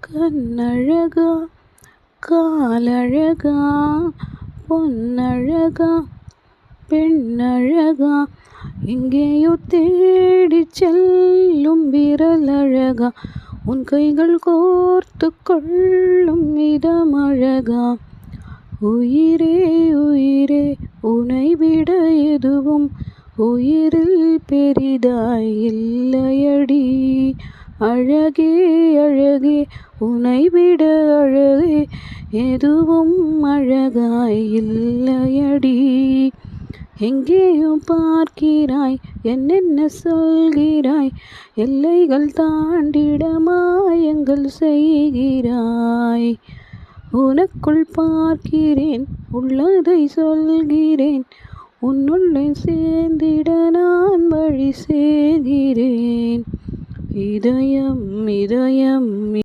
கண்ணழகா காலழகா பொன்னழகா பெண்ணழகா எங்கேயோ தேடிச் செல்லும் விரலழகா உன் கைகள் கோர்த்து கொள்ளும் இதமழகா உயிரே உயிரே உனை விட எதுவும் உயிரில் பெரிதாய் இல்லையடி அழகே அழகே உனை விட அழகே எதுவும் அழகாய் இல்லையடி எங்கேயும் பார்க்கிறாய் என்னென்ன சொல்கிறாய் எல்லைகள் தாண்டிட மாயங்கள் செய்கிறாய் உனக்குள் பார்க்கிறேன் உள்ளதை சொல்கிறேன் உன்னுள்ளே சேர்ந்திட நான் வழி செய்கிறேன் இதயம் இதயம்